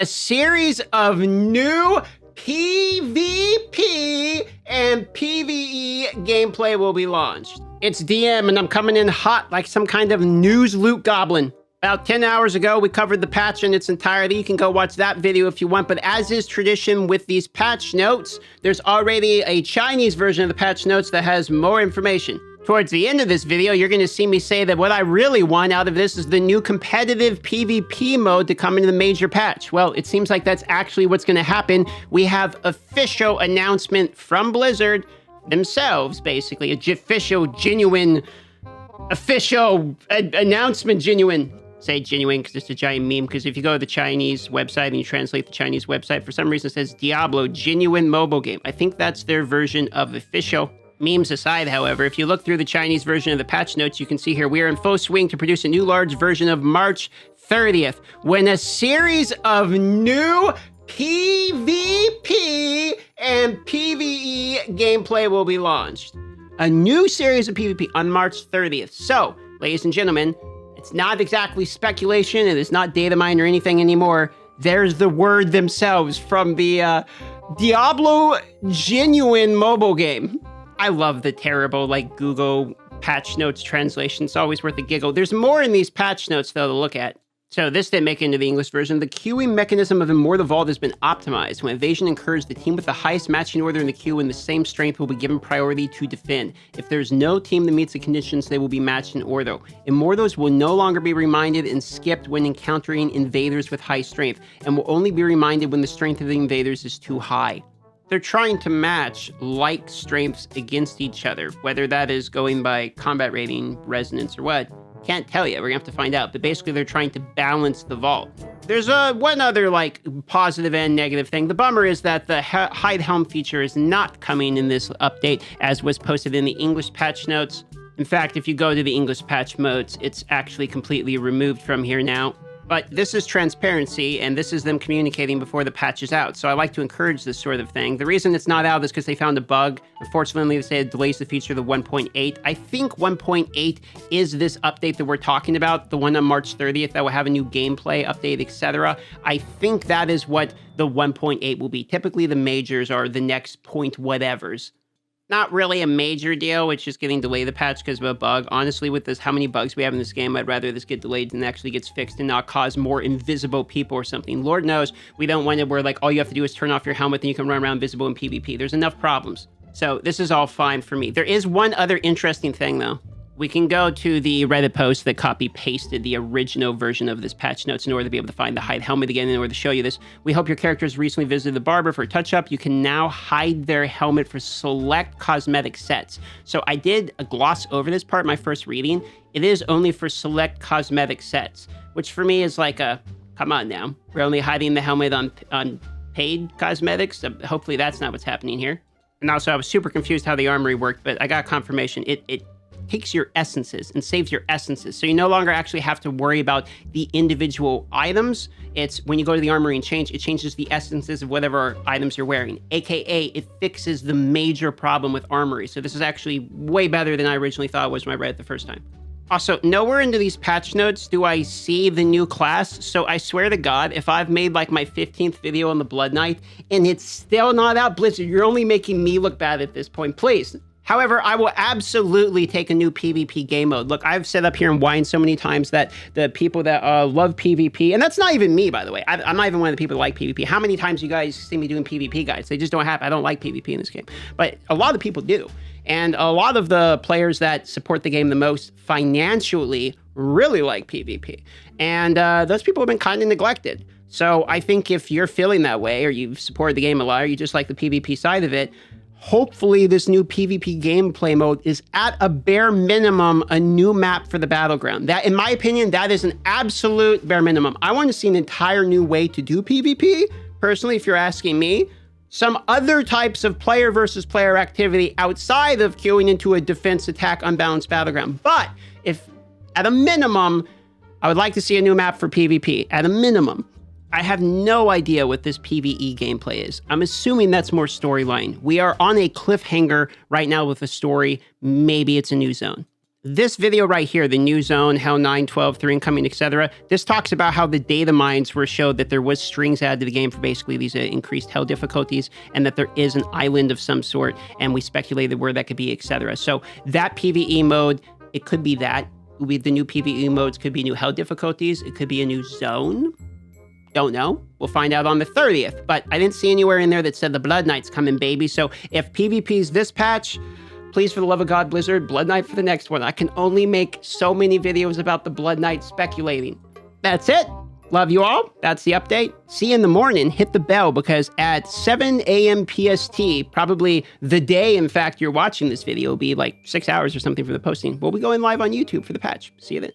A series of new PvP and PvE gameplay will be launched. It's DM and I'm coming in hot like some kind of news loot goblin. About 10 hours ago, we covered the patch in its entirety. You can go watch that video if you want, but as is tradition with these patch notes, there's already a Chinese version of the patch notes that has more information. Towards the end of this video, you're going to see me say that what I really want out of this is the new competitive PvP mode to come into the major patch. Well, it seems like that's actually what's going to happen. We have official announcement from Blizzard themselves, basically. Announcement genuine. Say genuine because it's a giant meme, because if you go to the Chinese website and you translate the Chinese website, for some reason it says Diablo genuine mobile game. I think that's their version of official. Memes aside, however, if you look through the Chinese version of the patch notes, you can see here we are in full swing to produce a new large version of March 30th, when a series of new PvP and PvE gameplay will be launched. A new series of PvP on March 30th. So, ladies and gentlemen, it's not exactly speculation, it is not data mine or anything anymore. There's the word themselves from the Diablo genuine mobile game. I love the terrible, Google patch notes translation. It's always worth a giggle. There's more in these patch notes, though, to look at. So this didn't make it into the English version. The queuing mechanism of Immortal Vault has been optimized. When invasion occurs, the team with the highest matching order in the queue and the same strength will be given priority to defend. If there's no team that meets the conditions, they will be matched in order. Immortals will no longer be reminded and skipped when encountering invaders with high strength, and will only be reminded when the strength of the invaders is too high. They're trying to match like strengths against each other, whether that is going by combat rating, resonance, or what. Can't tell you, we're gonna have to find out, but basically they're trying to balance the vault. There's one other positive and negative thing. The bummer is that the hide helm feature is not coming in this update as was posted in the English patch notes. In fact, if you go to the English patch notes, it's actually completely removed from here now. But this is transparency, and this is them communicating before the patch is out. So I like to encourage this sort of thing. The reason it's not out is because they found a bug. Unfortunately, they say it delays the feature to 1.8. I think 1.8 is this update that we're talking about, the one on March 30th that will have a new gameplay update, etc. I think that is what the 1.8 will be. Typically, the majors are the next point whatevers. Not really a major deal, it's just getting delayed the patch because of a bug. Honestly, with this, how many bugs we have in this game, I'd rather this get delayed than actually gets fixed and not cause more invisible people or something. Lord knows we don't want it where all you have to do is turn off your helmet and you can run around visible in PvP. There's enough problems. So this is all fine for me. There is one other interesting thing though. We can go to the Reddit post that copy-pasted the original version of this patch notes in order to be able to find the hide helmet again in order to show you this. We hope your characters recently visited the barber for a touch-up. You can now hide their helmet for select cosmetic sets. So I did a gloss over this part in my first reading. It is only for select cosmetic sets, which for me is come on now. We're only hiding the helmet on paid cosmetics. So hopefully that's not what's happening here. And also I was super confused how the armory worked, but I got confirmation. It takes your essences and saves your essences. So you no longer actually have to worry about the individual items. It's when you go to the armory and change, it changes the essences of whatever items you're wearing. AKA, it fixes the major problem with armory. So this is actually way better than I originally thought it was when I read it the first time. Also, nowhere into these patch notes do I see the new class. So I swear to God, if I've made my 15th video on the Blood Knight and it's still not out, Blizzard, you're only making me look bad at this point, please. However, I will absolutely take a new PvP game mode. Look, I've said up here and whined so many times that the people that love PvP, and that's not even me, by the way. I'm not even one of the people that like PvP. How many times you guys see me doing PvP guides? They just don't happen. I don't like PvP in this game. But a lot of people do. And a lot of the players that support the game the most financially really like PvP. And those people have been kind of neglected. So I think if you're feeling that way, or you've supported the game a lot, or you just like the PvP side of it, hopefully this new PvP gameplay mode is at a bare minimum a new map for the battleground. That, in my opinion, that is an absolute bare minimum. I want to see an entire new way to do PvP. Personally, if you're asking me, some other types of player versus player activity outside of queuing into a defense attack unbalanced battleground. But if at a minimum, I would like to see a new map for PvP at a minimum. I have no idea what this PvE gameplay is. I'm assuming that's more storyline. We are on a cliffhanger right now with a story. Maybe it's a new zone. This video right here, the new zone, Hell 9, 12, 3 incoming, etc. This talks about how the data mines were showed that there was strings added to the game for basically these increased Hell difficulties, and that there is an island of some sort, and we speculated where that could be, etc. So that PvE mode, it could be that. With the new PvE modes, could be new Hell difficulties. It could be a new zone. Don't know. We'll find out on the 30th. But I didn't see anywhere in there that said the Blood Knight's coming, baby. So if PvP's this patch, please, for the love of God, Blizzard, Blood Knight for the next one. I can only make so many videos about the Blood Knight speculating. That's it. Love you all. That's the update. See you in the morning. Hit the bell, because at 7 a.m. PST, probably the day, in fact, you're watching this video, will be like 6 hours or something for the posting. We'll be going live on YouTube for the patch. See you then.